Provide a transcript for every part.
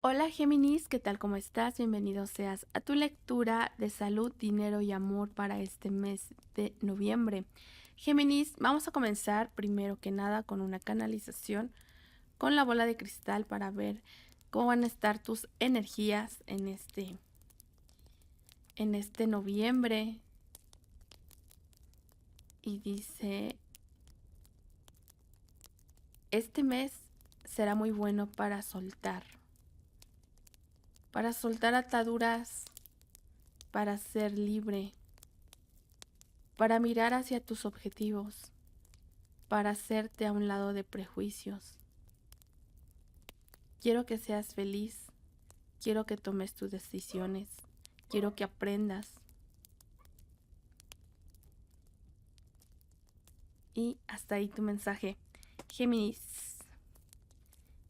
Hola Géminis, ¿qué tal? ¿Cómo estás? Bienvenido seas a tu lectura de salud, dinero y amor para este mes de noviembre. Géminis, vamos a comenzar primero que nada con una canalización con la bola de cristal para ver cómo van a estar tus energías en este noviembre. Y dice, este mes será muy bueno para soltar ataduras, para ser libre, para mirar hacia tus objetivos, para hacerte a un lado de prejuicios. Quiero que seas feliz, quiero que tomes tus decisiones, quiero que aprendas. Y hasta ahí tu mensaje, Géminis.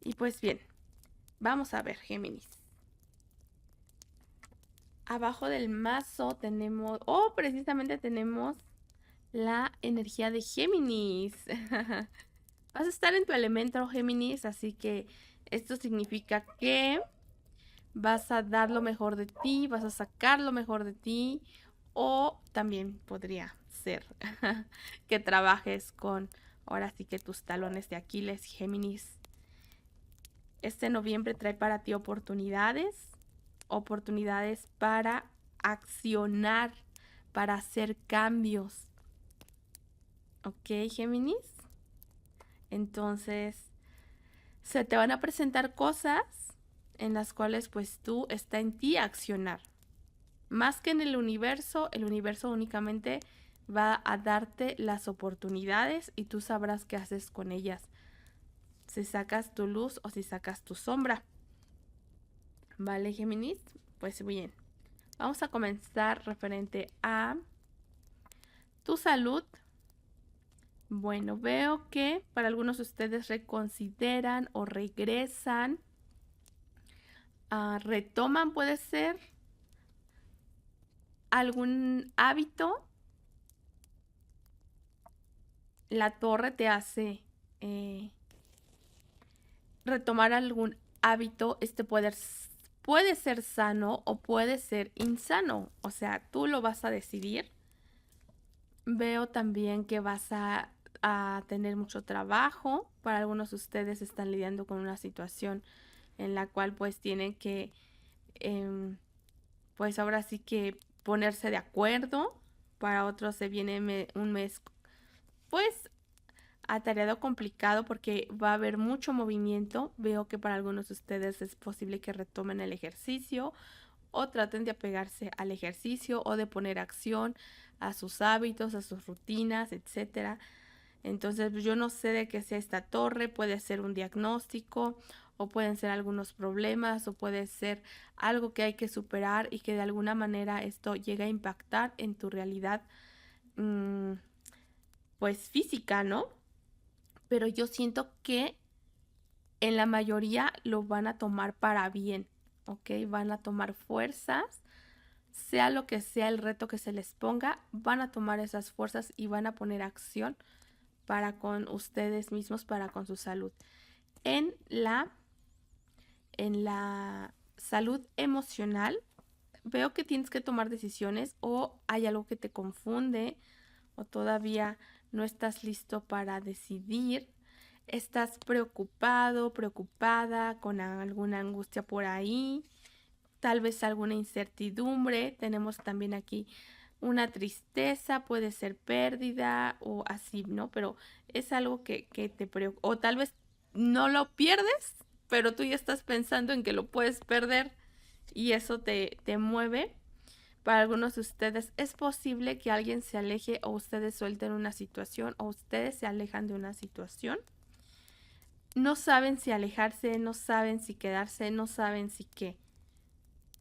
Y pues bien, vamos a ver, Géminis. Abajo del mazo tenemos, precisamente tenemos la energía de Géminis. Vas a estar en tu elemento, Géminis, así que esto significa que vas a dar lo mejor de ti, vas a sacar lo mejor de ti, o también podría ser que trabajes con, ahora sí que tus talones de Aquiles, Géminis. Este noviembre trae para ti oportunidades para accionar, para hacer cambios. ¿Ok, Géminis? Entonces, se te van a presentar cosas en las cuales pues tú está en ti accionar. Más que en el universo únicamente va a darte las oportunidades y tú sabrás qué haces con ellas. Si sacas tu luz o si sacas tu sombra. ¿Vale, Géminis? Pues bien, vamos a comenzar referente a tu salud. Bueno, veo que para algunos de ustedes reconsideran o regresan, retoman, puede ser, algún hábito. La torre te hace retomar algún hábito. Puede ser sano o puede ser insano. O sea, tú lo vas a decidir. Veo también que vas a tener mucho trabajo. Para algunos de ustedes están lidiando con una situación en la cual pues tienen que, pues ahora sí que ponerse de acuerdo. Para otros se viene un mes pues atareado, complicado, porque va a haber mucho movimiento. Veo que para algunos de ustedes es posible que retomen el ejercicio o traten de apegarse al ejercicio o de poner acción a sus hábitos, a sus rutinas, etcétera. Entonces, yo no sé de qué sea esta torre. Puede ser un diagnóstico, o pueden ser algunos problemas, o puede ser algo que hay que superar y que de alguna manera esto llega a impactar en tu realidad, pues física, ¿no? Pero yo siento que en la mayoría lo van a tomar para bien, ¿ok? Van a tomar fuerzas, sea lo que sea el reto que se les ponga, van a tomar esas fuerzas y van a poner acción para con ustedes mismos, para con su salud. En la salud emocional, veo que tienes que tomar decisiones, o hay algo que te confunde, o todavía no estás listo para decidir. Estás preocupado, preocupada, con alguna angustia por ahí, tal vez alguna incertidumbre. Tenemos también aquí una tristeza, puede ser pérdida o así, ¿no? Pero es algo que te preocupa, o tal vez no lo pierdes, pero tú ya estás pensando en que lo puedes perder y eso te mueve. Para algunos de ustedes es posible que alguien se aleje, o ustedes suelten una situación, o ustedes se alejan de una situación. No saben si alejarse, no saben si quedarse, no saben si qué.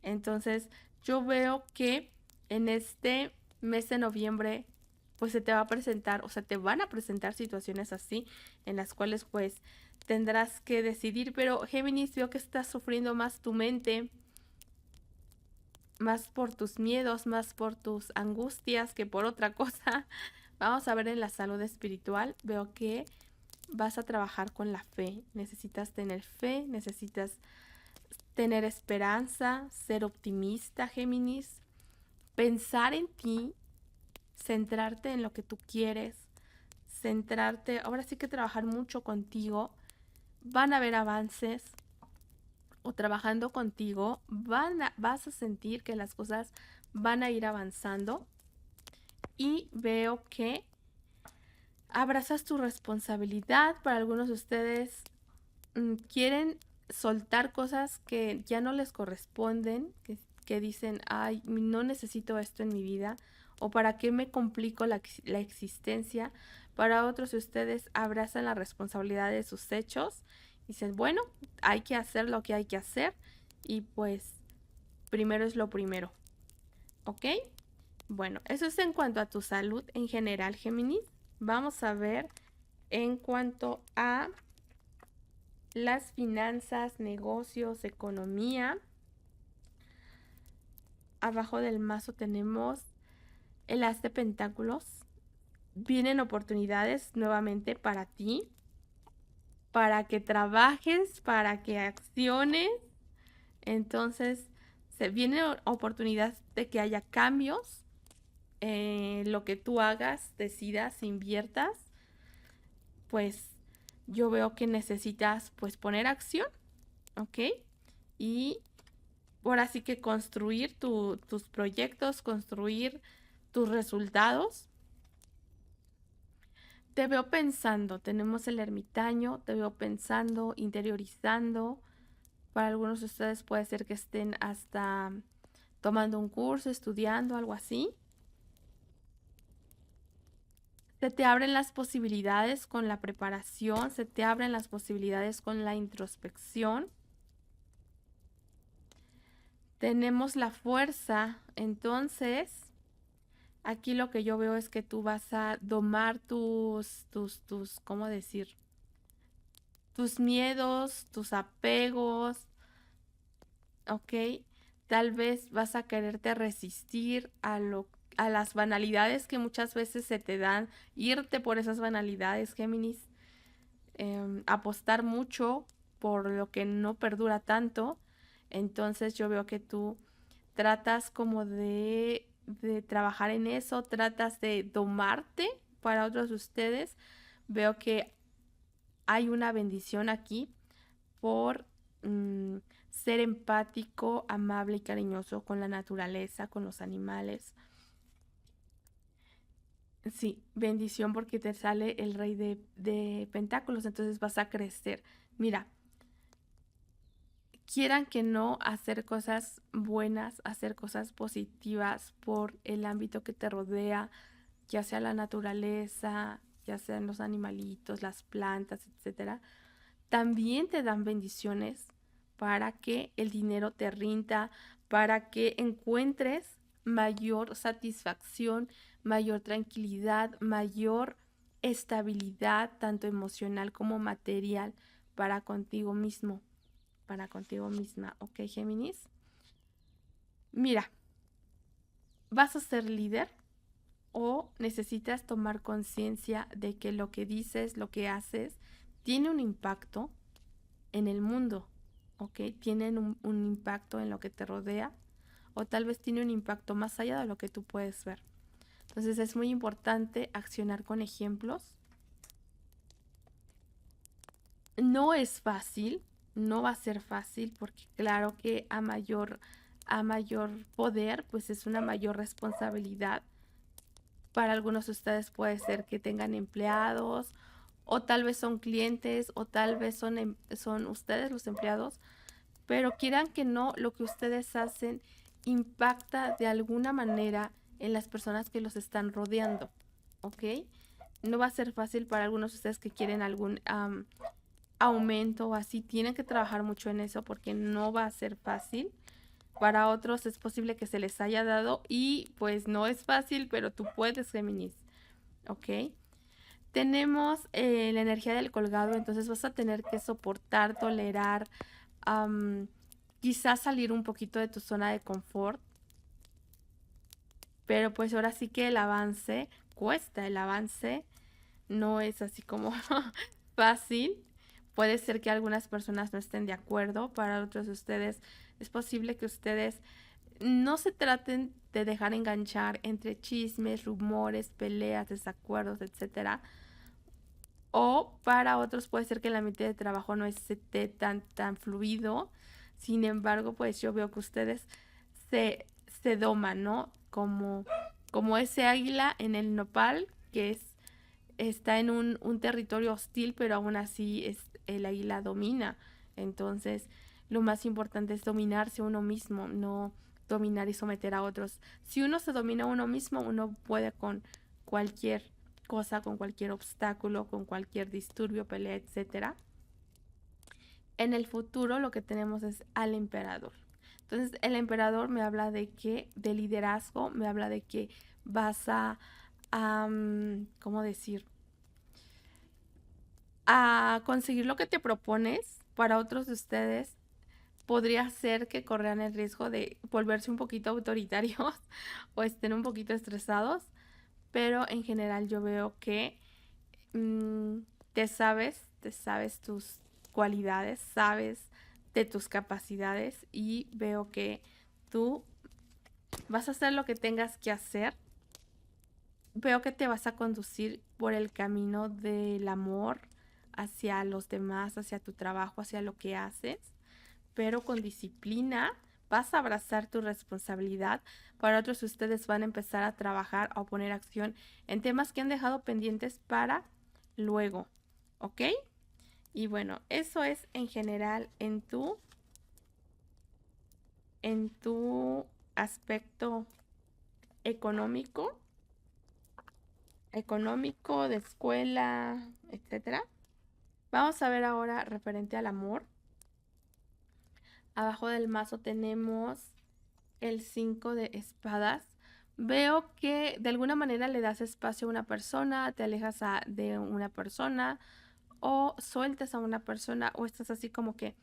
Entonces, yo veo que en este mes de noviembre, pues se te va a presentar, o sea, te van a presentar situaciones así, en las cuales pues tendrás que decidir. Pero Géminis, veo que estás sufriendo más tu mente, más por tus miedos, más por tus angustias que por otra cosa. Vamos a ver en la salud espiritual. Veo que vas a trabajar con la fe. Necesitas tener fe, necesitas tener esperanza, ser optimista, Géminis, pensar en ti, centrarte en lo que tú quieres, centrarte, ahora sí que trabajar mucho contigo, van a haber avances o trabajando contigo, vas a sentir que las cosas van a ir avanzando y veo que abrazas tu responsabilidad. Para algunos de ustedes quieren soltar cosas que ya no les corresponden, que dicen, ay, no necesito esto en mi vida, o para qué me complico la existencia. Para otros de ustedes abrazan la responsabilidad de sus hechos y dicen, bueno, hay que hacer lo que hay que hacer y pues primero es lo primero, ¿ok? Bueno, eso es en cuanto a tu salud en general, Géminis. Vamos a ver en cuanto a las finanzas, negocios, economía. Abajo del mazo tenemos el as de pentáculos. Vienen oportunidades nuevamente para ti, para que trabajes, para que acciones. Entonces, se viene oportunidad de que haya cambios, lo que tú hagas, decidas, inviertas, pues yo veo que necesitas pues poner acción, ¿ok? Y ahora sí que construir tus proyectos, construir tus resultados. Te veo pensando, tenemos el ermitaño, te veo pensando, interiorizando. Para algunos de ustedes puede ser que estén hasta tomando un curso, estudiando, algo así. Se te abren las posibilidades con la preparación, se te abren las posibilidades con la introspección. Tenemos la fuerza, entonces aquí lo que yo veo es que tú vas a domar ¿cómo decir? Tus miedos, tus apegos, ¿ok? Tal vez vas a quererte resistir a las banalidades que muchas veces se te dan, irte por esas banalidades, Géminis, apostar mucho por lo que no perdura tanto. Entonces yo veo que tú tratas como de trabajar en eso, tratas de domarte. Para otros de ustedes veo que hay una bendición aquí por ser empático, amable y cariñoso con la naturaleza, con los animales. Sí, bendición porque te sale el rey de pentáculos, entonces vas a crecer. Mira, quieran que no, hacer cosas buenas, hacer cosas positivas por el ámbito que te rodea, ya sea la naturaleza, ya sean los animalitos, las plantas, etcétera, también te dan bendiciones para que el dinero te rinda, para que encuentres mayor satisfacción, mayor tranquilidad, mayor estabilidad, tanto emocional como material, para contigo mismo, para contigo misma, ¿ok, Géminis? Mira, ¿vas a ser líder o necesitas tomar conciencia de que lo que dices, lo que haces, tiene un impacto en el mundo, ¿ok? Tienen un impacto en lo que te rodea o tal vez tiene un impacto más allá de lo que tú puedes ver. Entonces es muy importante accionar con ejemplos. No es fácil, no va a ser fácil porque claro que a mayor poder, pues es una mayor responsabilidad. Para algunos de ustedes puede ser que tengan empleados o tal vez son clientes o tal vez son ustedes los empleados, pero quieran que no, lo que ustedes hacen impacta de alguna manera en las personas que los están rodeando, ¿ok? No va a ser fácil para algunos de ustedes que quieren algún aumento o así, tienen que trabajar mucho en eso porque no va a ser fácil. Para otros es posible que se les haya dado y pues no es fácil, pero tú puedes, Géminis, ¿ok? Tenemos la energía del colgado, entonces vas a tener que soportar, tolerar, quizás salir un poquito de tu zona de confort, pero pues ahora sí que el avance cuesta, el avance no es así como fácil, Puede ser que algunas personas no estén de acuerdo, para otros de ustedes es posible que ustedes no se traten de dejar enganchar entre chismes, rumores, peleas, desacuerdos, etcétera. O para otros puede ser que el ambiente de trabajo no esté tan fluido. Sin embargo, pues yo veo que ustedes se doman, ¿no? Como ese águila en el nopal, que está en un territorio hostil, pero aún así el águila domina. Entonces, lo más importante es dominarse a uno mismo, no dominar y someter a otros. Si uno se domina a uno mismo, uno puede con cualquier cosa, con cualquier obstáculo, con cualquier disturbio, pelea, etcétera. En el futuro lo que tenemos es al emperador. Entonces, el emperador me habla de liderazgo, me habla de que vas ¿cómo decir? A conseguir lo que te propones. Para otros de ustedes podría ser que corran el riesgo de volverse un poquito autoritarios o estén un poquito estresados, pero en general yo veo que te sabes tus cualidades, sabes de tus capacidades y veo que tú vas a hacer lo que tengas que hacer. Veo que te vas a conducir por el camino del amor hacia los demás, hacia tu trabajo, hacia lo que haces, pero con disciplina. Vas a abrazar tu responsabilidad. Para otros ustedes van a empezar a trabajar o poner acción en temas que han dejado pendientes para luego, ¿ok? Y bueno, eso es en general en tu aspecto económico, de escuela, etcétera. Vamos a ver ahora referente al amor. Abajo del mazo tenemos el 5 de espadas. Veo que de alguna manera le das espacio a una persona, te alejas de una persona o sueltas a una persona o estás así como que,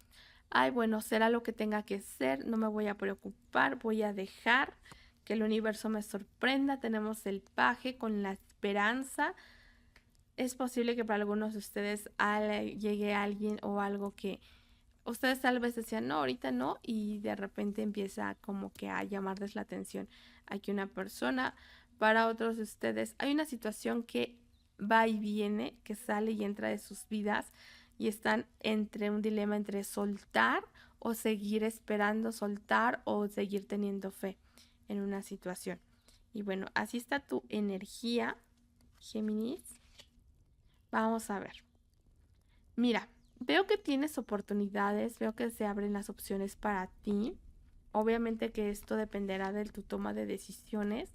ay, bueno, será lo que tenga que ser, no me voy a preocupar, voy a dejar que el universo me sorprenda. Tenemos el paje con la esperanza. Es posible que para algunos de ustedes llegue alguien o algo que ustedes tal vez decían, no, ahorita no, y de repente empieza como que a llamarles la atención aquí una persona. Para otros de ustedes hay una situación que va y viene, que sale y entra de sus vidas y están entre un dilema entre soltar o seguir esperando, soltar o seguir teniendo fe en una situación. Y bueno, así está tu energía, Géminis. Vamos a ver. Mira, veo que tienes oportunidades, veo que se abren las opciones para ti. Obviamente que esto dependerá de tu toma de decisiones.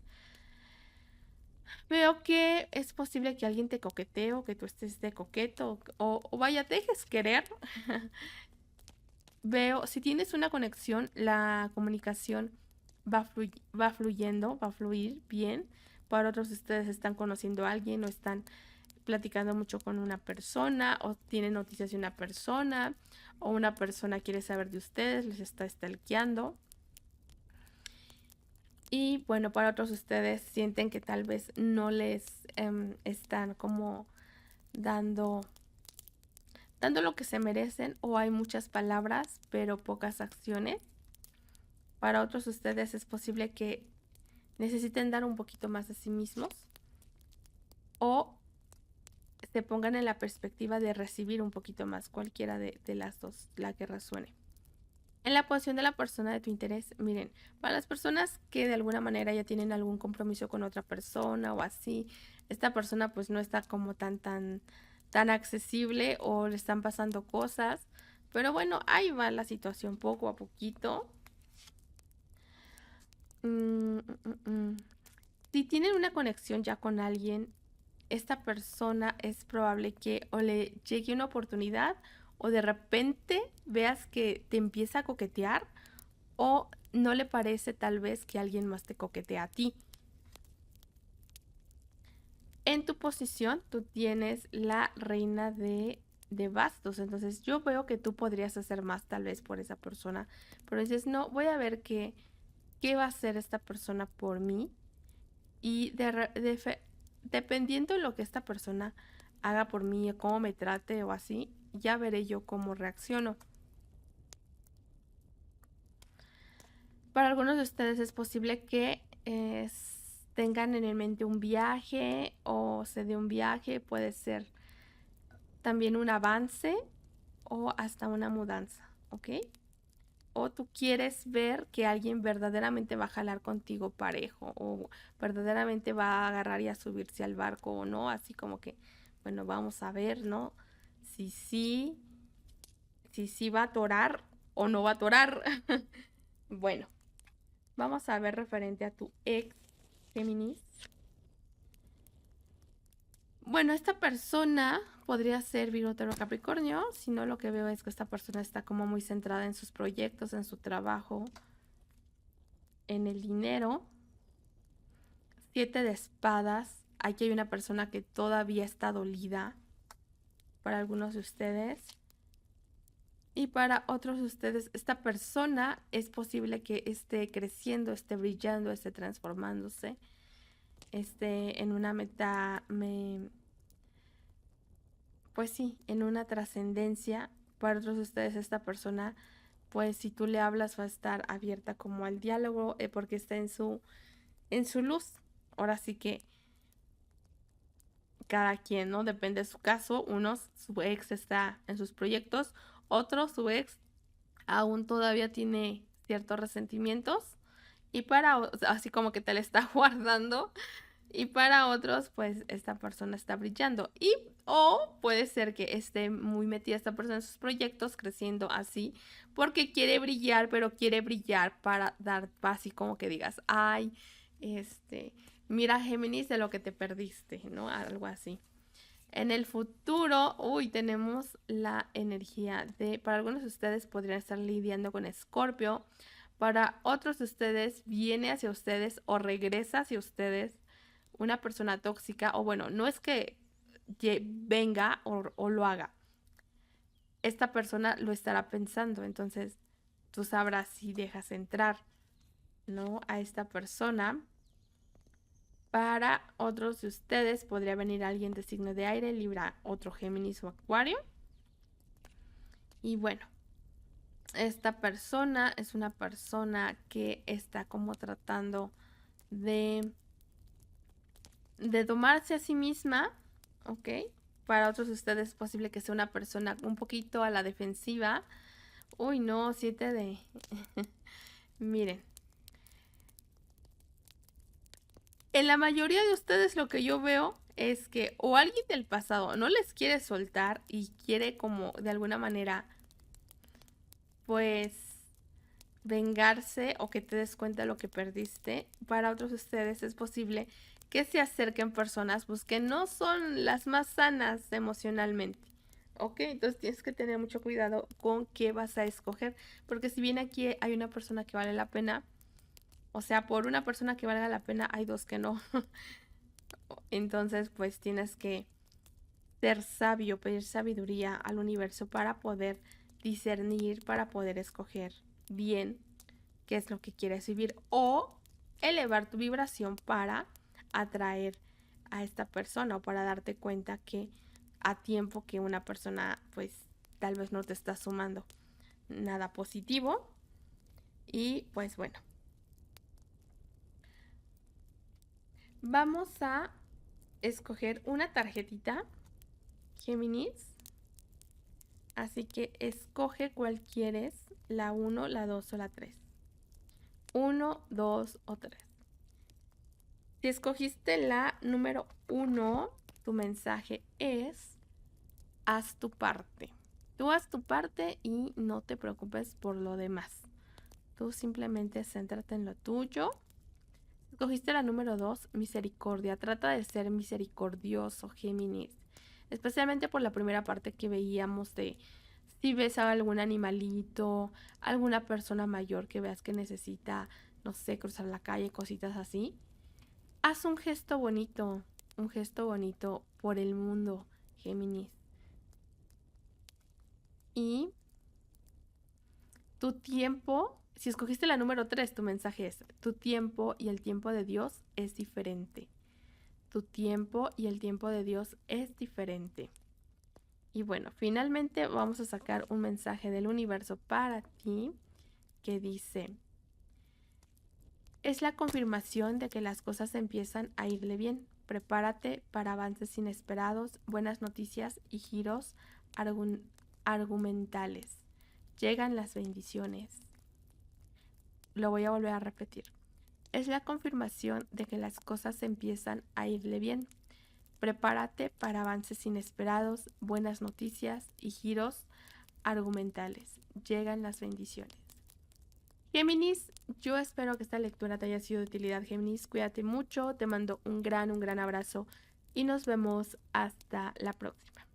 Veo que es posible que alguien te coquetee o que tú estés de coqueto o vaya, te dejes querer. Veo, si tienes una conexión, la comunicación va fluyendo, va a fluir bien. Para otros ustedes están conociendo a alguien o están platicando mucho con una persona o tienen noticias de una persona o una persona quiere saber de ustedes, les está stalkeando. Y bueno, para otros ustedes sienten que tal vez no les están como dando lo que se merecen o hay muchas palabras pero pocas acciones. Para otros ustedes es posible que necesiten dar un poquito más de sí mismos o se pongan en la perspectiva de recibir un poquito más, cualquiera de las dos, la que resuene. En la posición de la persona de tu interés, miren, para las personas que de alguna manera ya tienen algún compromiso con otra persona o así, esta persona pues no está como tan accesible o le están pasando cosas, pero bueno, ahí va la situación poco a poquito. Si tienen una conexión ya con alguien, esta persona es probable que o le llegue una oportunidad o de repente veas que te empieza a coquetear o no le parece tal vez que alguien más te coquetea a ti. En tu posición tú tienes la reina de bastos, entonces yo veo que tú podrías hacer más tal vez por esa persona, pero dices, no, voy a ver qué va a hacer esta persona por mí y dependiendo de lo que esta persona haga por mí, cómo me trate o así, ya veré yo cómo reacciono. Para algunos de ustedes es posible que tengan en mente un viaje o se dé un viaje, puede ser también un avance o hasta una mudanza, ¿ok? O tú quieres ver que alguien verdaderamente va a jalar contigo parejo o verdaderamente va a agarrar y a subirse al barco o no, así como que, bueno, vamos a ver, ¿no? Si sí va a atorar o no va a atorar. Bueno, vamos a ver referente a tu ex, Géminis. Bueno, esta persona podría ser Virgo, Tauro, Capricornio. Si no, lo que veo es que esta persona está como muy centrada en sus proyectos, en su trabajo, en el dinero. 7 de espadas. Aquí hay una persona que todavía está dolida para algunos de ustedes. Y para otros de ustedes, esta persona es posible que esté creciendo, esté brillando, esté transformándose, esté en una pues sí, en una trascendencia. Para otros de ustedes, esta persona, pues si tú le hablas, va a estar abierta como al diálogo, porque está en su luz. Ahora sí que cada quien, ¿no? Depende de su caso. Unos, su ex está en sus proyectos, otros, su ex aún todavía tiene ciertos resentimientos y así como que te le está guardando. Y para otros, pues esta persona está brillando. O puede ser que esté muy metida esta persona en sus proyectos, creciendo así, porque quiere brillar, pero quiere brillar para dar así como que digas, ay, mira Géminis de lo que te perdiste, ¿no? Algo así. En el futuro, tenemos la energía para algunos de ustedes podrían estar lidiando con Escorpio, para otros de ustedes viene hacia ustedes o regresa hacia ustedes una persona tóxica, o bueno, no es que venga o lo haga, esta persona lo estará pensando, entonces tú sabrás si dejas entrar, ¿no? A esta persona. Para otros de ustedes podría venir alguien de signo de aire, Libra, otro Géminis o Acuario. Y bueno, esta persona es una persona que está como tratando de tomarse a sí misma, ¿ok? Para otros de ustedes es posible que sea una persona un poquito a la defensiva. Uy, no, 7 de... Miren. En la mayoría de ustedes lo que yo veo es que o alguien del pasado no les quiere soltar y quiere como de alguna manera pues vengarse o que te des cuenta de lo que perdiste. Para otros de ustedes es posible que se acerquen personas pues que no son las más sanas emocionalmente. ¿Ok? Entonces tienes que tener mucho cuidado con qué vas a escoger, porque si bien aquí hay una persona que vale la pena, o sea, por una persona que valga la pena hay dos que no. Entonces pues tienes que ser sabio, pedir sabiduría al universo para poder discernir, para poder escoger bien qué es lo que quieres vivir o elevar tu vibración para atraer a esta persona o para darte cuenta que a tiempo que una persona pues tal vez no te está sumando nada positivo. Y pues bueno, vamos a escoger una tarjetita, Géminis. Así que escoge cuál quieres, la 1, la 2 o la 3. 1, 2 o 3. Si escogiste la número 1, tu mensaje es: haz tu parte. Tú haz tu parte y no te preocupes por lo demás. Tú simplemente céntrate en lo tuyo. Escogiste la número 2, misericordia. Trata de ser misericordioso, Géminis. Especialmente por la primera parte que veíamos de si ves a algún animalito, alguna persona mayor que veas que necesita, no sé, cruzar la calle, cositas así. Haz un gesto bonito por el mundo, Géminis. Y tu tiempo, si escogiste la número 3, tu mensaje es: tu tiempo y el tiempo de Dios es diferente. Tu tiempo y el tiempo de Dios es diferente. Y bueno, finalmente vamos a sacar un mensaje del universo para ti que dice: es la confirmación de que las cosas empiezan a irle bien. Prepárate para avances inesperados, buenas noticias y giros argumentales. Llegan las bendiciones. Lo voy a volver a repetir. Es la confirmación de que las cosas empiezan a irle bien. Prepárate para avances inesperados, buenas noticias y giros argumentales. Llegan las bendiciones. Géminis, yo espero que esta lectura te haya sido de utilidad, Géminis. Cuídate mucho, te mando un gran abrazo y nos vemos hasta la próxima.